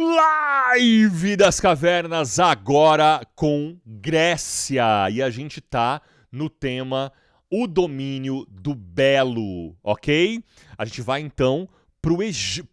Live das Cavernas agora com Grécia. E a gente tá no tema o domínio do belo, ok? A gente vai então pro Egito,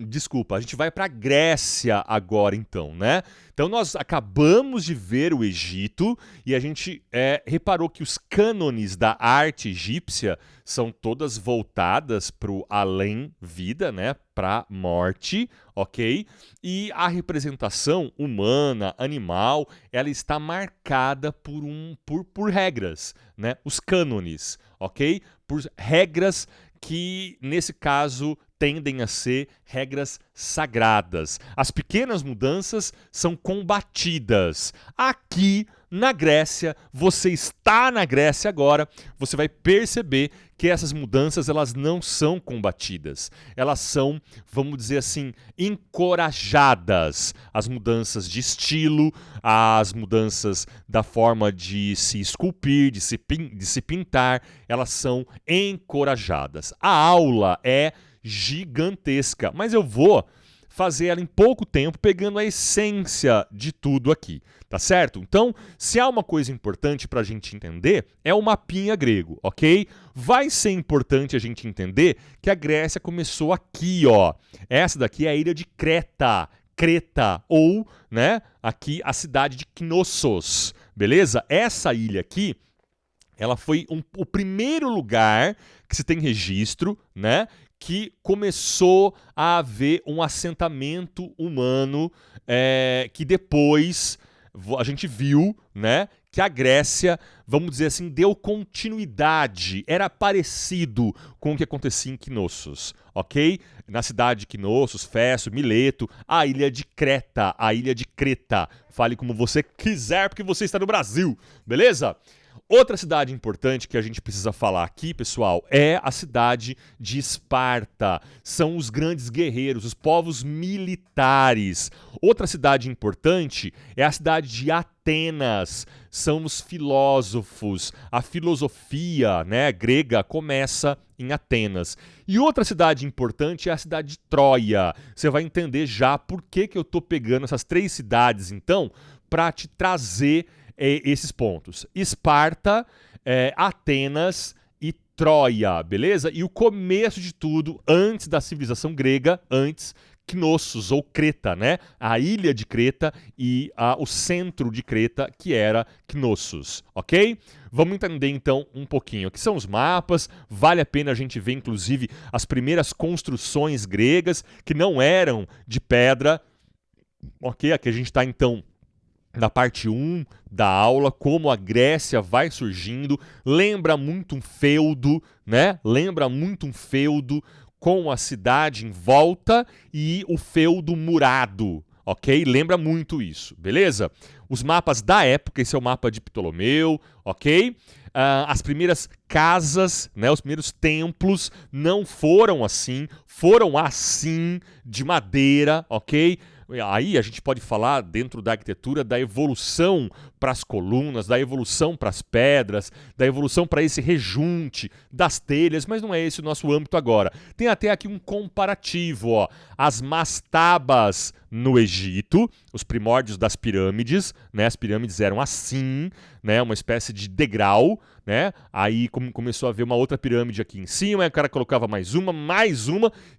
desculpa, a gente vai pra Grécia agora então, né? Então nós acabamos de ver o Egito e a gente reparou que os cânones da arte egípcia são todas voltadas pro além-vida, né? Pra morte, ok? E a representação humana, animal, ela está marcada por regras, né? Os cânones, ok? Por regras que, nesse caso, tendem a ser regras sagradas. As pequenas mudanças são combatidas. Aqui na Grécia, você está na Grécia agora, você vai perceber que essas mudanças elas não são combatidas. Elas são, vamos dizer assim, encorajadas. As mudanças de estilo, as mudanças da forma de se esculpir, de se pintar, elas são encorajadas. A aula é gigantesca, mas eu vou fazer ela em pouco tempo, pegando a essência de tudo aqui, tá certo? Então, se há uma coisa importante para a gente entender, é o mapinha grego, ok? Vai ser importante a gente entender que a Grécia começou aqui, ó. Essa daqui é a ilha de Creta, ou, né, aqui a cidade de Knossos, beleza? Essa ilha aqui, ela foi o primeiro lugar que se tem registro, né, que começou a haver um assentamento humano que depois a gente viu, né, que a Grécia, vamos dizer assim, deu continuidade, era parecido com o que acontecia em Knossos, ok? Na cidade de Knossos, Fesso, Mileto, a ilha de Creta, a ilha de Creta. Fale como você quiser, porque você está no Brasil, beleza? Outra cidade importante que a gente precisa falar aqui, pessoal, é a cidade de Esparta. São os grandes guerreiros, os povos militares. Outra cidade importante é a cidade de Atenas. São os filósofos. A filosofia, né, grega começa em Atenas. E outra cidade importante é a cidade de Troia. Você vai entender já por que eu estou pegando essas três cidades, então, para te trazer esses pontos. Esparta, Atenas e Troia, beleza? E o começo de tudo, antes da civilização grega, antes Knossos, ou Creta, né? A ilha de Creta e o centro de Creta, que era Knossos, ok? Vamos entender então um pouquinho. Aqui são os mapas, vale a pena a gente ver inclusive as primeiras construções gregas, que não eram de pedra, ok? Aqui a gente está então na parte 1 da aula, como a Grécia vai surgindo, lembra muito um feudo, né? Lembra muito um feudo com a cidade em volta e o feudo murado, ok? Lembra muito isso, beleza? Os mapas da época, esse é o mapa de Ptolomeu, ok? As primeiras casas, né, os primeiros templos não foram assim de madeira, ok? Aí a gente pode falar, dentro da arquitetura, da evolução para as colunas, da evolução para as pedras, da evolução para esse rejunte das telhas, mas não é esse o nosso âmbito agora. Tem até aqui um comparativo, ó. As mastabas no Egito, os primórdios das pirâmides, né? As pirâmides eram assim, né? Uma espécie de degrau, né? Aí começou a haver uma outra pirâmide aqui em cima, aí o cara colocava mais uma,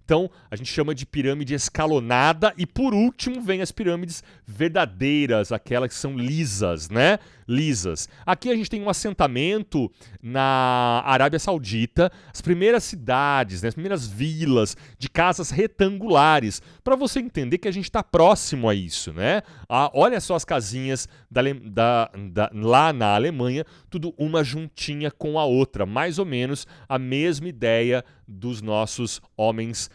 então a gente chama de pirâmide escalonada, e por último vem as pirâmides verdadeiras, aquelas que são lisas, né? Lisas. Aqui a gente tem um assentamento na Arábia Saudita, as primeiras cidades, né? As primeiras vilas de casas retangulares, para você entender que a gente está próximo a isso, né? Olha só as casinhas lá na Alemanha, tudo uma juntinha com a outra, mais ou menos a mesma ideia dos nossos homens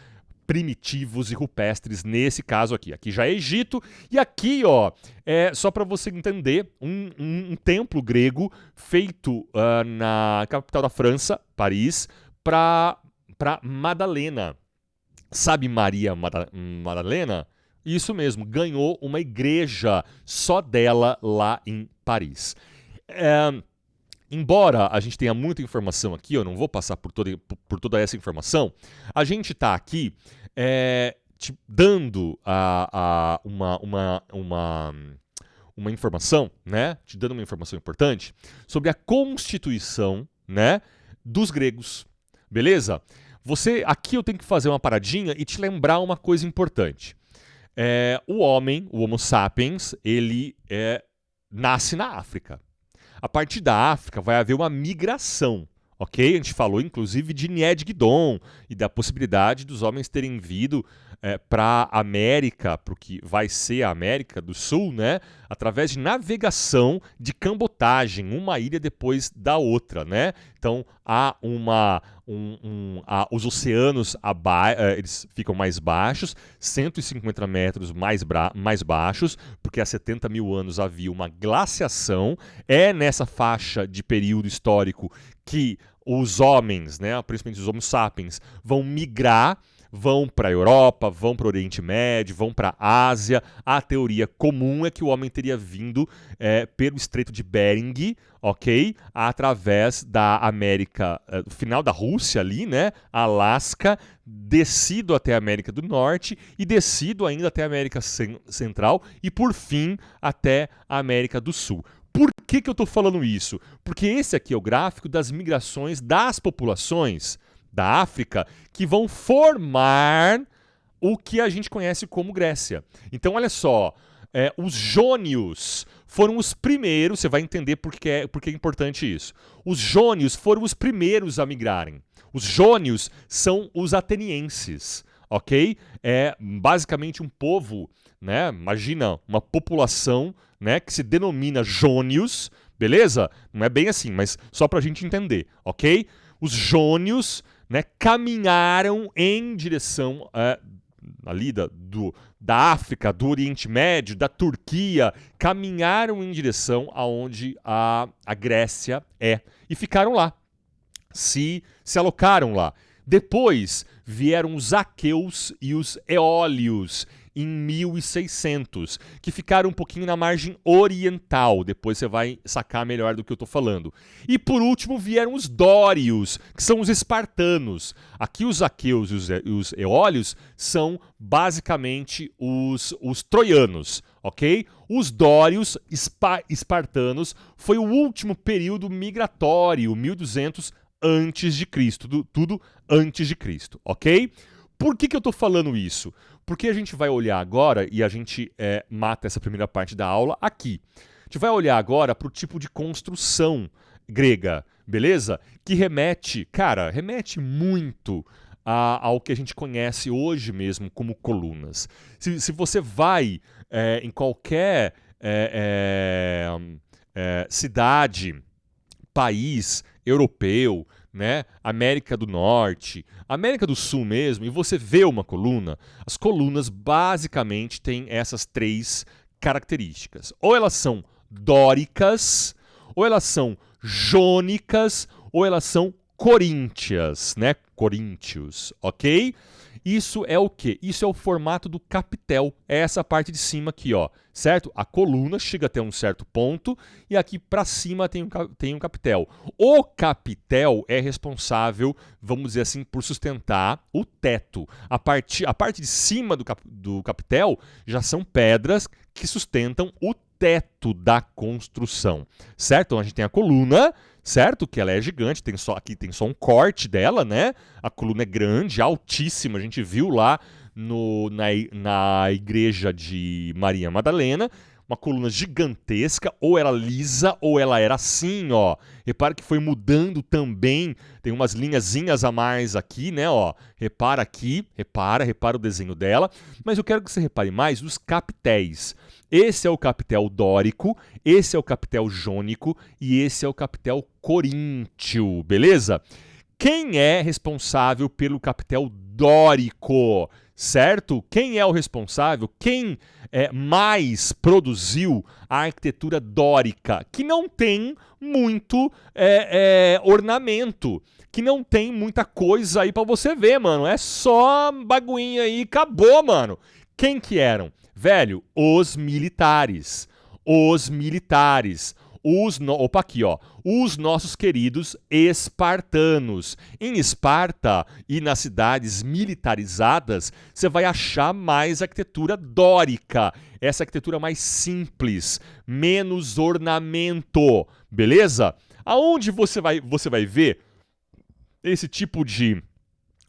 primitivos e rupestres nesse caso aqui. Aqui já é Egito, e aqui, ó, só para você entender, um templo grego feito na capital da França, Paris, para Madalena. Sabe Maria Madalena? Isso mesmo, ganhou uma igreja só dela lá em Paris. Embora a gente tenha muita informação aqui, eu não vou passar por toda essa informação, a gente está aqui te dando uma informação, né? Te dando uma informação importante sobre a constituição, né, dos gregos. Beleza? Aqui eu tenho que fazer uma paradinha e te lembrar uma coisa importante. O homem, o Homo sapiens, ele nasce na África. A partir da África vai haver uma migração, ok? A gente falou inclusive de Nied-Gidon e da possibilidade dos homens terem vindo para a América, para o que vai ser a América do Sul, né? Através de navegação, de cambotagem, uma ilha depois da outra, né? Então há os oceanos eles ficam mais baixos, 150 metros mais baixos, porque há 70 mil anos havia uma glaciação. É nessa faixa de período histórico que os homens, né, principalmente os Homo sapiens, vão migrar, vão para a Europa, vão para o Oriente Médio, vão para a Ásia. A teoria comum é que o homem teria vindo pelo Estreito de Bering, ok? Através da América, do final da Rússia ali, né? Alasca, descido até a América do Norte e descido ainda até a América Central e, por fim, até a América do Sul. Por que eu estou falando isso? Porque esse aqui é o gráfico das migrações das populações da África que vão formar o que a gente conhece como Grécia. Então, olha só, os jônios foram os primeiros, você vai entender por que é importante isso. Os jônios foram os primeiros a migrarem. Os jônios são os atenienses, ok? É basicamente um povo, né? Imagina uma população, né, que se denomina jônios, beleza? Não é bem assim, mas só para a gente entender, ok? Os jônios, né, caminharam em direção ali da África, do Oriente Médio, da Turquia, caminharam em direção aonde a Grécia é e ficaram lá, se alocaram lá. Depois vieram os aqueus e os eólios em 1600, que ficaram um pouquinho na margem oriental. Depois você vai sacar melhor do que eu estou falando. E por último vieram os dórios, que são os espartanos. Aqui os aqueus e os eólios são basicamente os troianos, ok? Os dórios espartanos foi o último período migratório, 1200 antes de Cristo, tudo antes de Cristo, ok? Por que eu estou falando isso? Porque a gente vai olhar agora, e a gente mata essa primeira parte da aula aqui. A gente vai olhar agora para o tipo de construção grega, beleza? Que remete muito ao que a gente conhece hoje mesmo como colunas. Se você vai em qualquer cidade, país europeu, né, América do Norte, América do Sul mesmo, e você vê uma coluna, as colunas basicamente têm essas três características. Ou elas são dóricas, ou elas são jônicas, ou elas são coríntias, né? Coríntios, ok? Isso é o quê? Isso é o formato do capitel. É essa parte de cima aqui, ó, certo? A coluna chega até um certo ponto e aqui para cima tem um capitel. O capitel é responsável, vamos dizer assim, por sustentar o teto. A parte de cima do capitel já são pedras que sustentam o teto da construção, certo? Então a gente tem a coluna, certo? Que ela é gigante, aqui tem só um corte dela, né? A coluna é grande, altíssima, a gente viu lá na igreja de Maria Madalena, uma coluna gigantesca, ou era lisa, ou ela era assim, ó. Repara que foi mudando também, tem umas linhazinhas a mais aqui, né, ó. Repara aqui, repara o desenho dela, mas eu quero que você repare mais nos capitéis. Esse é o capitel dórico, esse é o capitel jônico e esse é o capitel coríntio, beleza? Quem é responsável pelo capitel dórico, certo? Quem é o responsável? Quem mais produziu a arquitetura dórica? Que não tem muito ornamento, que não tem muita coisa aí pra você ver, mano. É só baguinha aí, acabou, mano. Quem que eram? Velho, os militares. Os Opa, aqui, ó. Os nossos queridos espartanos. Em Esparta e nas cidades militarizadas, você vai achar mais arquitetura dórica. Essa arquitetura mais simples, menos ornamento, beleza? Aonde você vai ver esse tipo de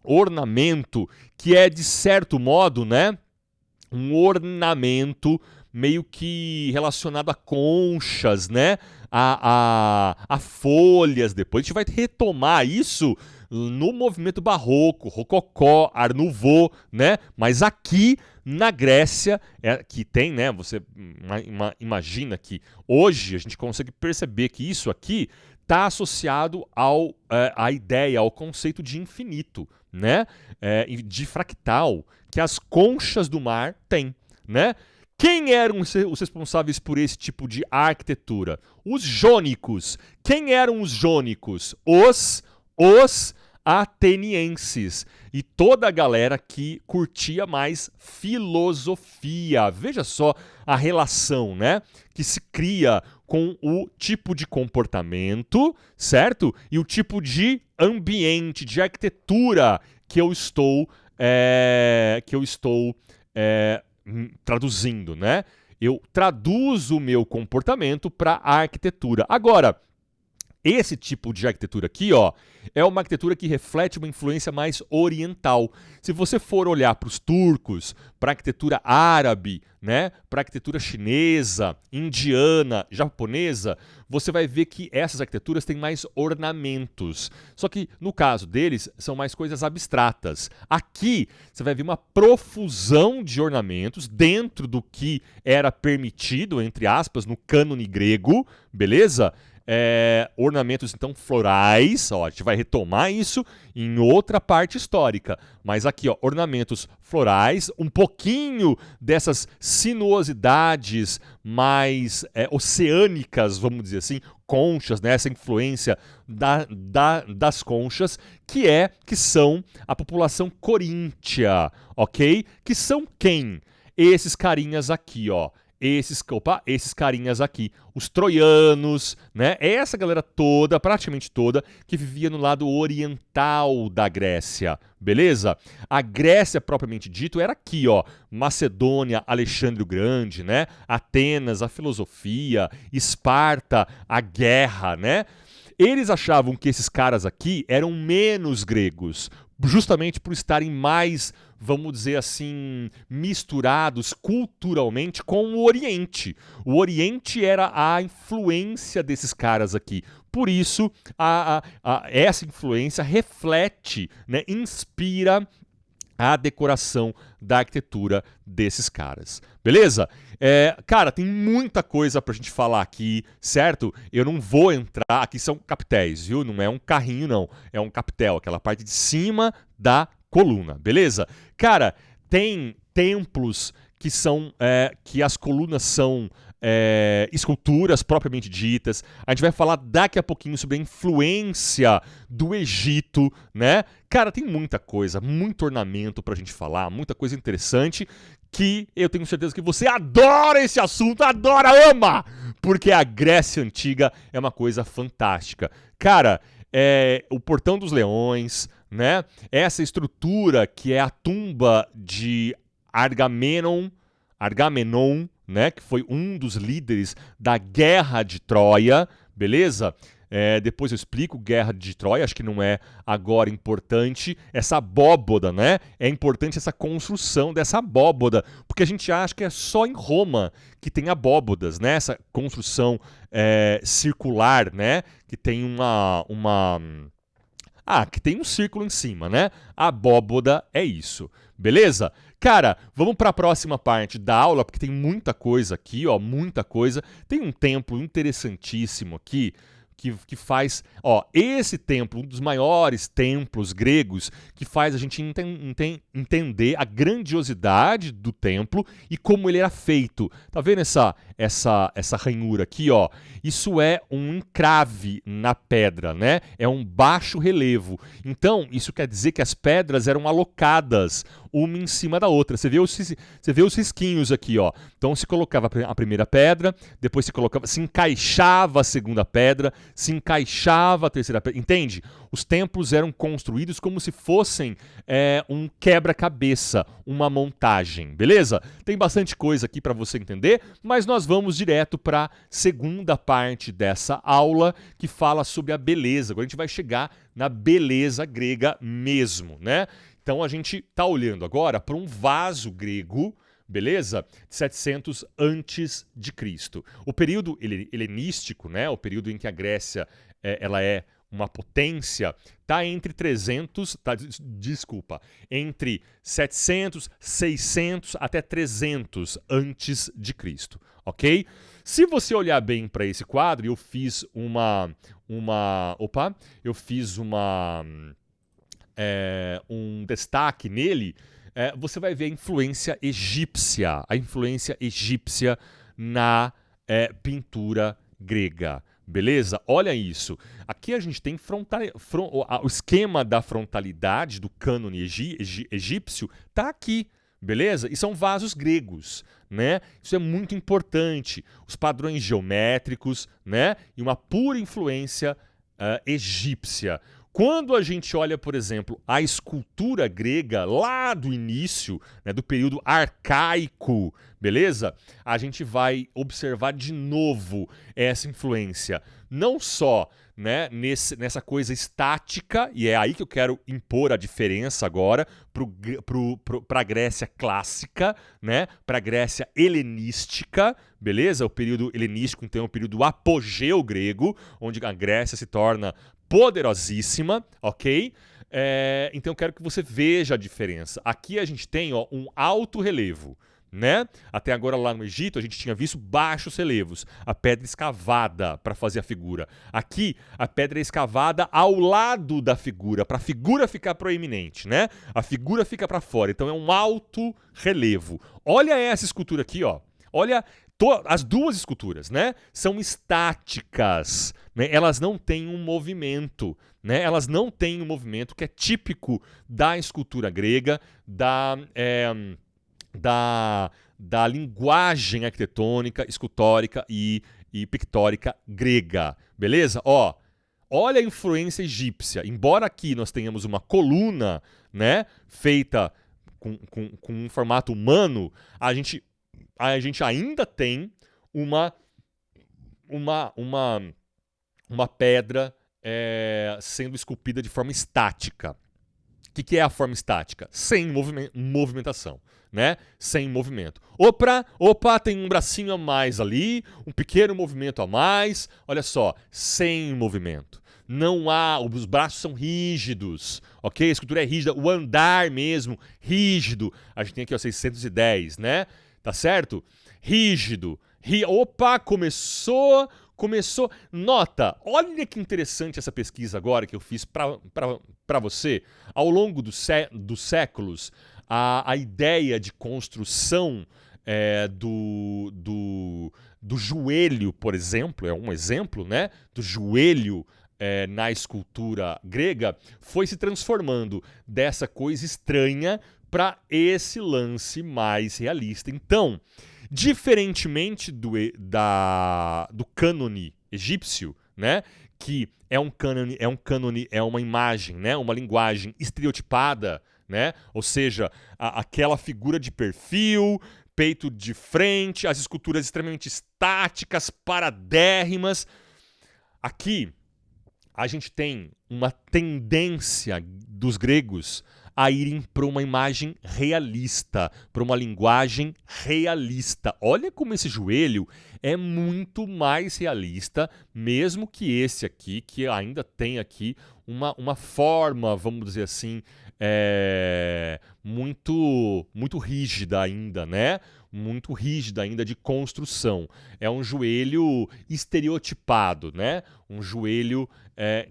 ornamento que é, de certo modo, né, um ornamento meio que relacionado a conchas, né? A folhas. Depois a gente vai retomar isso no movimento barroco, rococó, art nouveau, né? Mas aqui na Grécia, que tem, né? Você imagina que hoje a gente consegue perceber que isso aqui está associado à ideia, ao conceito de infinito, né? De fractal, que as conchas do mar têm, né? Quem eram os responsáveis por esse tipo de arquitetura? Os jônicos. Quem eram os jônicos? Os atenienses. E toda a galera que curtia mais filosofia. Veja só a relação, né, que se cria com o tipo de comportamento, certo? E o tipo de ambiente, de arquitetura que eu estou traduzindo, né? Eu traduzo o meu comportamento para a arquitetura. Agora, esse tipo de arquitetura aqui, ó, é uma arquitetura que reflete uma influência mais oriental. Se você for olhar para os turcos, para a arquitetura árabe, né, para a arquitetura chinesa, indiana, japonesa, você vai ver que essas arquiteturas têm mais ornamentos. Só que, no caso deles, são mais coisas abstratas. Aqui, você vai ver uma profusão de ornamentos dentro do que era permitido, entre aspas, no cânone grego, beleza? Ornamentos, então, florais, ó, a gente vai retomar isso em outra parte histórica, mas aqui, ó, ornamentos florais, um pouquinho dessas sinuosidades mais oceânicas, vamos dizer assim, conchas, né, essa influência das conchas, que são a população coríntia, ok? Que são quem? Esses carinhas aqui, ó. Esses carinhas aqui, os troianos, né? Essa galera toda, praticamente toda, que vivia no lado oriental da Grécia, beleza? A Grécia, propriamente dito, era aqui, ó. Macedônia, Alexandre o Grande, né? Atenas, a filosofia, Esparta, a guerra, né? Eles achavam que esses caras aqui eram menos gregos, justamente por estarem mais, vamos dizer assim, misturados culturalmente com o Oriente. O Oriente era a influência desses caras aqui. Por isso, essa influência reflete, né, inspira a decoração da arquitetura desses caras. Beleza? Cara, tem muita coisa pra gente falar aqui, certo? Eu não vou entrar... Aqui são capitéis, viu? Não é um carrinho, não. É um capitel, aquela parte de cima da coluna, beleza? Cara, tem templos que são... que as colunas são... esculturas propriamente ditas. A gente vai falar daqui a pouquinho sobre a influência do Egito, né? Cara, tem muita coisa, muito ornamento pra gente falar, muita coisa interessante que eu tenho certeza que você adora esse assunto, adora, ama! Porque a Grécia Antiga é uma coisa fantástica. Cara, o Portão dos Leões, né? Essa estrutura que é a tumba de Agamenon, né, que foi um dos líderes da Guerra de Troia, beleza? Depois eu explico Guerra de Troia, acho que não é agora importante. Essa abóboda, né? É importante essa construção dessa abóboda, porque a gente acha que é só em Roma que tem abóbodas, né? Essa construção circular, né? Que tem que tem um círculo em cima, né? A abóboda é isso, beleza? Cara, vamos para a próxima parte da aula, porque tem muita coisa aqui, ó, muita coisa. Tem um templo interessantíssimo aqui, que faz... Ó, esse templo, um dos maiores templos gregos, que faz a gente entender a grandiosidade do templo e como ele era feito. Tá vendo essa ranhura aqui, ó, isso é um encrave na pedra, né? É um baixo relevo. Então, isso quer dizer que as pedras eram alocadas uma em cima da outra. Você vê os risquinhos aqui, ó. Então se colocava a primeira pedra, depois se encaixava a segunda pedra, se encaixava a terceira pedra. Entende? Os templos eram construídos como se fossem um quebra-cabeça, uma montagem, beleza? Tem bastante coisa aqui para você entender, mas nós vamos direto para a segunda parte dessa aula, que fala sobre a beleza. Agora a gente vai chegar na beleza grega mesmo, né? Então a gente está olhando agora para um vaso grego, beleza? De 700 antes de Cristo. O período helenístico, né? O período em que a Grécia ela é uma potência, está entre 300, entre 700, 600 até 300 antes de Cristo, ok? Se você olhar bem para esse quadro, eu fiz um destaque nele, você vai ver a influência egípcia na pintura grega. Beleza? Olha isso. Aqui a gente tem o esquema da frontalidade do cânone egípcio está aqui. Beleza? E são vasos gregos, né? Isso é muito importante. Os padrões geométricos, né? E uma pura influência egípcia. Quando a gente olha, por exemplo, a escultura grega lá do início, né, do período arcaico, beleza? A gente vai observar de novo essa influência. Não só, né, nessa coisa estática, e é aí que eu quero impor a diferença agora para a Grécia clássica, né, para a Grécia helenística, beleza? O período helenístico, então, é o período apogeu grego, onde a Grécia se torna poderosíssima, ok? Então eu quero que você veja a diferença. Aqui a gente tem, ó, um alto relevo, né? Até agora lá no Egito a gente tinha visto baixos relevos, a pedra escavada para fazer a figura. Aqui a pedra é escavada ao lado da figura, para a figura ficar proeminente, né? A figura fica para fora, então é um alto relevo. Olha essa escultura aqui, ó. Olha, as duas esculturas, né, são estáticas, né? Elas não têm um movimento, né? Elas não têm um movimento que é típico da escultura grega, da linguagem arquitetônica, escultórica e pictórica grega, beleza? Ó, olha a influência egípcia. Embora aqui nós tenhamos uma coluna, né, feita com um formato humano, a gente ainda tem uma pedra sendo esculpida de forma estática. O que é a forma estática? Sem movimentação, né? Sem movimento. Opa, tem um bracinho a mais ali, um pequeno movimento a mais. Olha só, sem movimento. Não há, os braços são rígidos, ok? A escultura é rígida, o andar mesmo, rígido. A gente tem aqui, ó, 610, né? Tá certo? Rígido. Opa, começou. Nota, olha que interessante essa pesquisa agora que eu fiz para você. Ao longo dos séculos, a ideia de construção do joelho, por exemplo, é um exemplo, né? Do joelho na escultura grega, foi se transformando dessa coisa estranha para esse lance mais realista. Então, diferentemente do cânone egípcio, né, que é um cânone, é uma imagem, né, uma linguagem estereotipada, né, ou seja, aquela figura de perfil, peito de frente, as esculturas extremamente estáticas, paradérrimas. Aqui a gente tem uma tendência dos gregos a irem para uma imagem realista, para uma linguagem realista. Olha como esse joelho é muito mais realista, mesmo que esse aqui, que ainda tem aqui uma forma, vamos dizer assim, muito rígida ainda, né? Muito rígida ainda de construção. É um joelho estereotipado, né? Um joelho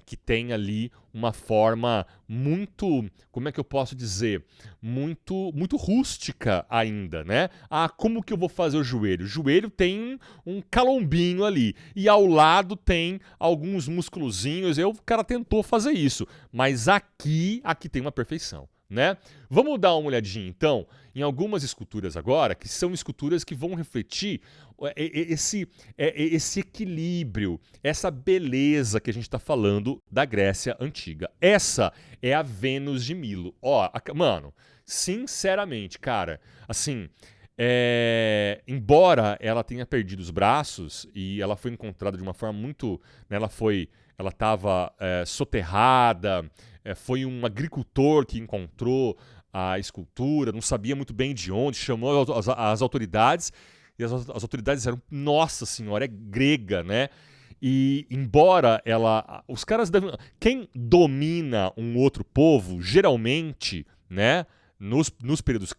que tem ali uma forma muito, como é que eu posso dizer? Muito rústica ainda, né? Ah, como que eu vou fazer o joelho? O joelho tem um calombinho ali e ao lado tem alguns musculozinhos. O cara tentou fazer isso, mas aqui tem uma perfeição, né? Vamos dar uma olhadinha então em algumas esculturas agora, que são esculturas que vão refletir esse equilíbrio, essa beleza que a gente está falando da Grécia Antiga. Essa é a Vênus de Milo. Ó, mano, sinceramente, cara, assim, embora ela tenha perdido os braços e ela foi encontrada de uma forma muito, né, ela estava soterrada, foi um agricultor que encontrou a escultura, não sabia muito bem de onde, chamou as autoridades, e as autoridades disseram, nossa senhora, é grega, né? E embora os caras quem domina um outro povo, geralmente, né, nos períodos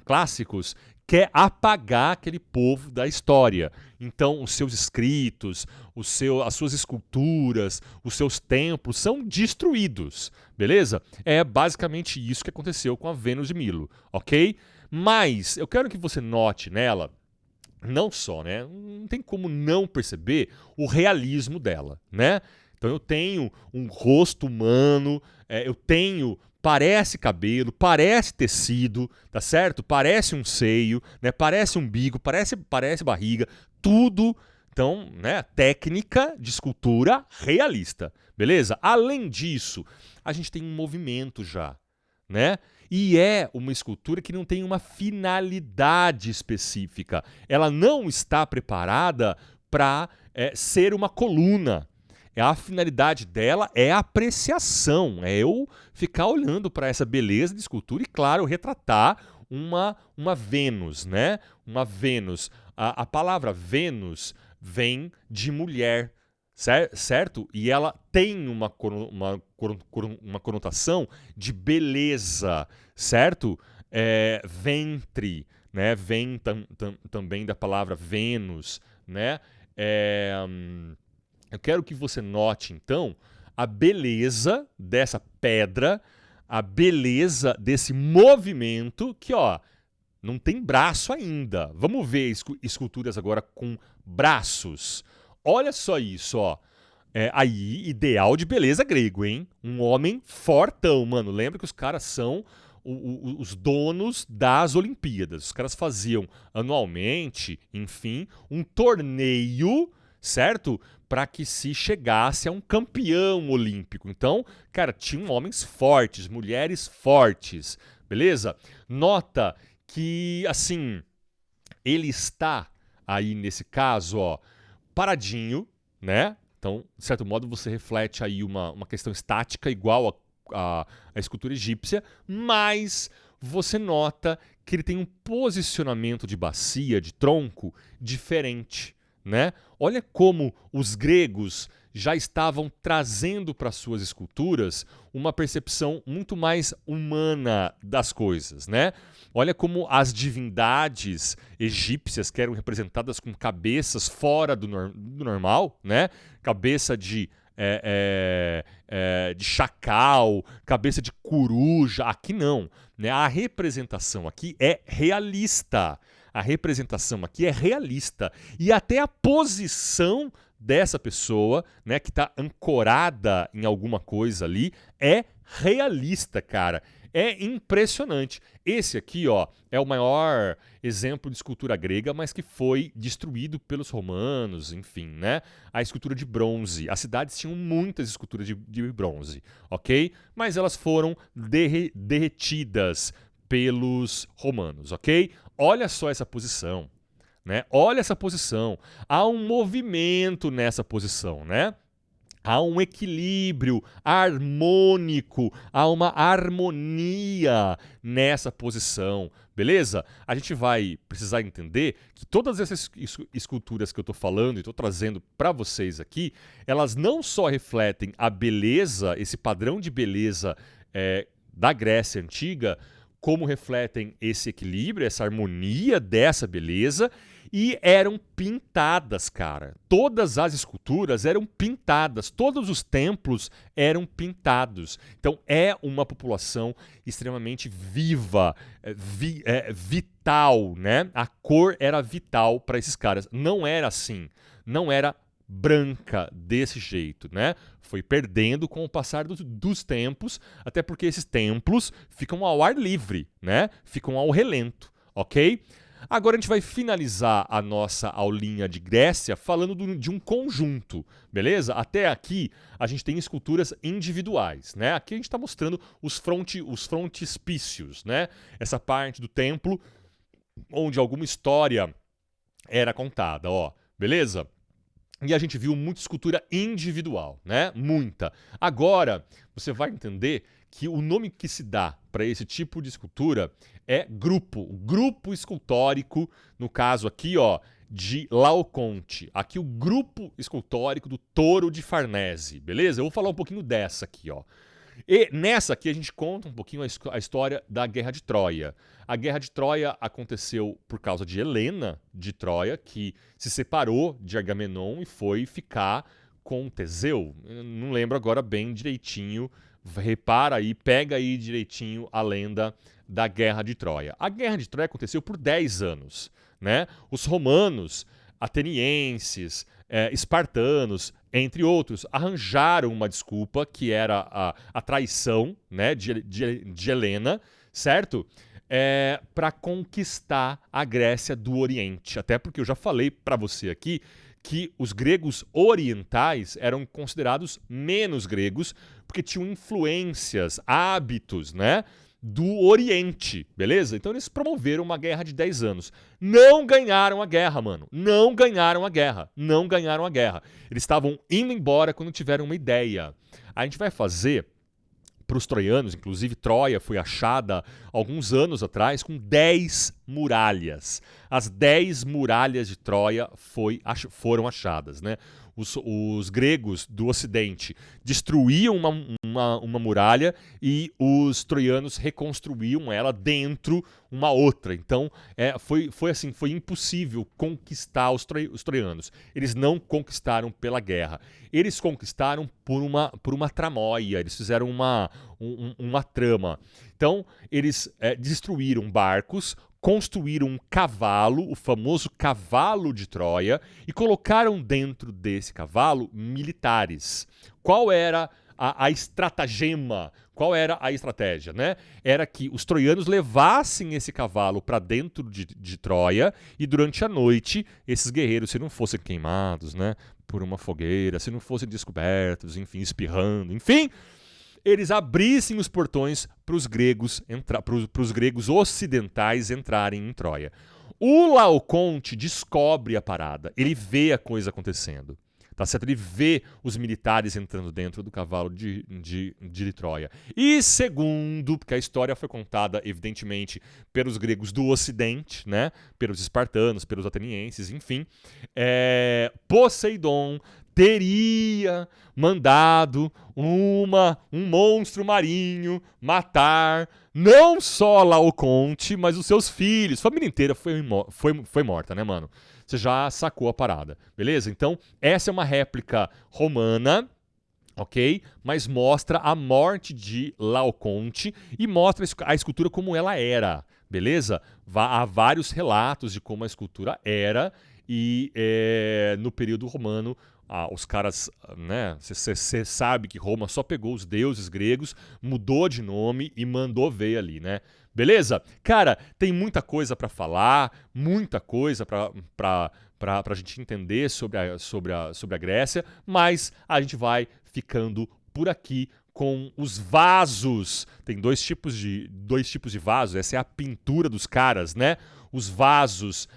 clássicos, quer apagar aquele povo da história. Então, os seus escritos, as suas esculturas, os seus templos são destruídos, beleza? É basicamente isso que aconteceu com a Vênus de Milo, ok? Mas eu quero que você note nela, não só, né? Não tem como não perceber o realismo dela, né? Então eu tenho um rosto humano, parece cabelo, parece tecido, tá certo? Parece um seio, né? Parece umbigo, parece barriga, tudo. Então, né? Técnica de escultura realista, beleza? Além disso, a gente tem um movimento já, né? E é uma escultura que não tem uma finalidade específica. Ela não está preparada para ser uma coluna. A finalidade dela é a apreciação, é eu ficar olhando para essa beleza de escultura e, claro, retratar uma Vênus, né? Uma Vênus. A palavra Vênus vem de mulher, certo? E ela tem uma conotação de beleza, certo? Ventre, né? Vem também da palavra Vênus, né? Eu quero que você note, então, a beleza dessa pedra, a beleza desse movimento que, ó, não tem braço ainda. Vamos ver esculturas agora com braços. Olha só isso, ó. Aí, ideal de beleza grego, hein? Um homem fortão, mano. Lembra que os caras são os donos das Olimpíadas. Os caras faziam anualmente, enfim, um torneio, certo? Para que se chegasse a um campeão olímpico. Então, cara, tinham homens fortes, mulheres fortes, beleza? Nota que, assim, ele está aí nesse caso, ó, paradinho, né? Então, de certo modo, você reflete aí uma questão estática igual a escultura egípcia, mas você nota que ele tem um posicionamento de bacia, de tronco, diferente, né? Olha como os gregos já estavam trazendo para suas esculturas uma percepção muito mais humana das coisas, né? Olha como as divindades egípcias, que eram representadas com cabeças fora do normal, né? Cabeça de chacal, cabeça de coruja. Aqui não, né? A representação aqui é realista. A representação aqui é realista. E até a posição dessa pessoa, né, que está ancorada em alguma coisa ali, é realista, cara. É impressionante. Esse aqui, ó, é o maior exemplo de escultura grega, mas que foi destruído pelos romanos, enfim, né? A escultura de bronze. As cidades tinham muitas esculturas de bronze, ok? Mas elas foram derretidas pelos romanos, ok? Olha só essa posição, né? Olha essa posição. Há um movimento nessa posição, né? Há um equilíbrio harmônico, há uma harmonia nessa posição, beleza? A gente vai precisar entender que todas essas esculturas que eu estou falando e estou trazendo para vocês aqui, elas não só refletem a beleza, esse padrão de beleza da Grécia Antiga, como refletem esse equilíbrio, essa harmonia dessa beleza, e eram pintadas, cara. Todas as esculturas eram pintadas, todos os templos eram pintados. Então é uma população extremamente viva, vital, né? A cor era vital para esses caras. Não era assim, não era branca desse jeito, né? Foi perdendo com o passar dos tempos, até porque esses templos ficam ao ar livre, né? Ficam ao relento, ok? Agora a gente vai finalizar a nossa aulinha de Grécia falando de um conjunto, beleza? Até aqui a gente tem esculturas individuais, né? Aqui a gente está mostrando os frontispícios, né? Essa parte do templo onde alguma história era contada, ó, beleza? E a gente viu muita escultura individual, né? Muita. Agora, você vai entender que o nome que se dá para esse tipo de escultura é grupo escultórico, no caso aqui, ó, de Laoconte. Aqui o grupo escultórico do Touro de Farnese, beleza? Eu vou falar um pouquinho dessa aqui, ó. E nessa aqui a gente conta um pouquinho a história da Guerra de Troia. A Guerra de Troia aconteceu por causa de Helena de Troia, que se separou de Agamenon e foi ficar com Teseu. Eu não lembro agora bem direitinho. Repara aí, pega aí direitinho a lenda da Guerra de Troia. A Guerra de Troia aconteceu por 10 anos, né? Os romanos, atenienses, espartanos, entre outros, arranjaram uma desculpa que era a traição, né, de Helena, certo? Para conquistar a Grécia do Oriente. Até porque eu já falei para você aqui que os gregos orientais eram considerados menos gregos porque tinham influências, hábitos, né, do Oriente, beleza? Então eles promoveram uma guerra de 10 anos. Não ganharam a guerra, mano. Não ganharam a guerra. Não ganharam a guerra. Eles estavam indo embora quando tiveram uma ideia. A gente vai fazer para os troianos, inclusive Troia foi achada alguns anos atrás com 10 muralhas. As 10 muralhas de Troia foram achadas, né? Os gregos do Ocidente destruíam uma muralha e os troianos reconstruíam ela dentro uma outra. Então, foi impossível conquistar os troianos. Eles não conquistaram pela guerra. Eles conquistaram por uma tramóia. Eles fizeram uma trama. Então, eles destruíram barcos, construíram um cavalo, o famoso cavalo de Troia, e colocaram dentro desse cavalo militares. Qual era a estratagema? Qual era a estratégia, né? Era que os troianos levassem esse cavalo para dentro de Troia e durante a noite esses guerreiros, se não fossem queimados, né, por uma fogueira, se não fossem descobertos, enfim, espirrando, enfim, eles abrissem os portões para os gregos ocidentais entrarem em Troia. O Laoconte descobre a parada, ele vê a coisa acontecendo. Tá certo? Ele vê os militares entrando dentro do cavalo de Troia. E segundo, porque a história foi contada, evidentemente, pelos gregos do Ocidente, né? Pelos espartanos, pelos atenienses, enfim, Poseidon teria mandado um monstro marinho matar não só Laoconte, mas os seus filhos. A família inteira foi morta, né, mano? Você já sacou a parada, beleza? Então, essa é uma réplica romana, ok? Mas mostra a morte de Laoconte e mostra a escultura como ela era, beleza? Há vários relatos de como a escultura era e no período romano, os caras, né? Você sabe que Roma só pegou os deuses gregos, mudou de nome e mandou ver ali, né? Beleza? Cara, tem muita coisa pra falar, muita coisa pra gente entender sobre a Grécia, mas a gente vai ficando por aqui com os vasos. Tem dois tipos de vasos, essa é a pintura dos caras, né? Os vasos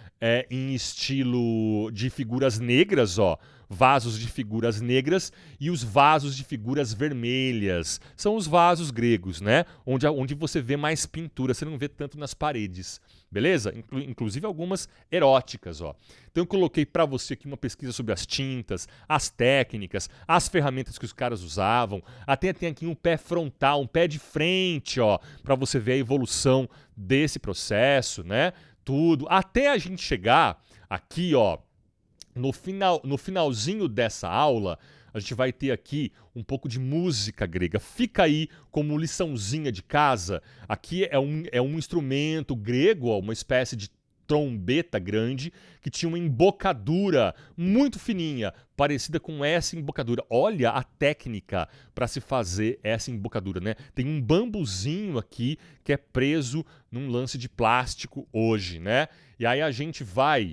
em estilo de figuras negras, ó. Vasos de figuras negras e os vasos de figuras vermelhas. São os vasos gregos, né? Onde você vê mais pintura, você não vê tanto nas paredes. Beleza? Inclusive algumas eróticas, ó. Então eu coloquei para você aqui uma pesquisa sobre as tintas, as técnicas, as ferramentas que os caras usavam. Até tem aqui um pé frontal, um pé de frente, ó, para você ver a evolução desse processo, né? Tudo. Até a gente chegar aqui, ó, no finalzinho dessa aula, a gente vai ter aqui um pouco de música grega. Fica aí como liçãozinha de casa. Aqui é um instrumento grego, ó, uma espécie de trombeta grande, que tinha uma embocadura muito fininha, parecida com essa embocadura. Olha a técnica para se fazer essa embocadura, né? Tem um bambuzinho aqui que é preso num lance de plástico hoje, né? E aí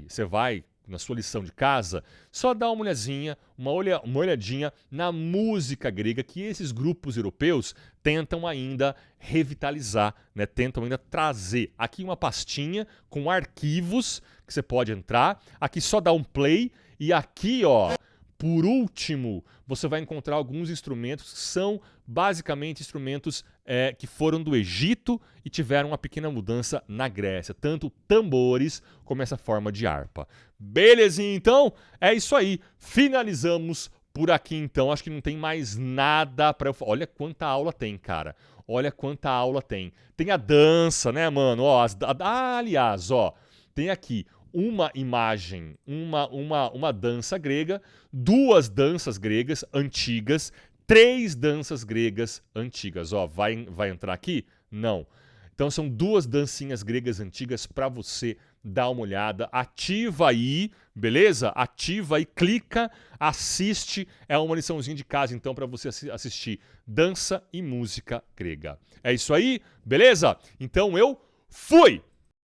você vai na sua lição de casa, só dá uma olhadinha, uma olhadinha na música grega que esses grupos europeus tentam ainda revitalizar, né? Tentam ainda trazer. Aqui uma pastinha com arquivos que você pode entrar. Aqui só dá um play e aqui, ó, por último, você vai encontrar alguns instrumentos que são basicamente instrumentos que foram do Egito e tiveram uma pequena mudança na Grécia, tanto tambores como essa forma de harpa. Belezinha, então? É isso aí. Finalizamos por aqui, então. Acho que não tem mais nada para eu falar. Olha quanta aula tem, cara. Olha quanta aula tem. Tem a dança, né, mano? Ó, aliás, ó, tem aqui uma imagem, uma dança grega, 2 danças gregas antigas, 3 danças gregas antigas. Ó, vai entrar aqui? Não. Então são 2 dancinhas gregas antigas para você dar uma olhada. Ativa aí, beleza? Ativa aí, clica, assiste. É uma liçãozinha de casa, então, para você assistir dança e música grega. É isso aí, beleza? Então eu fui!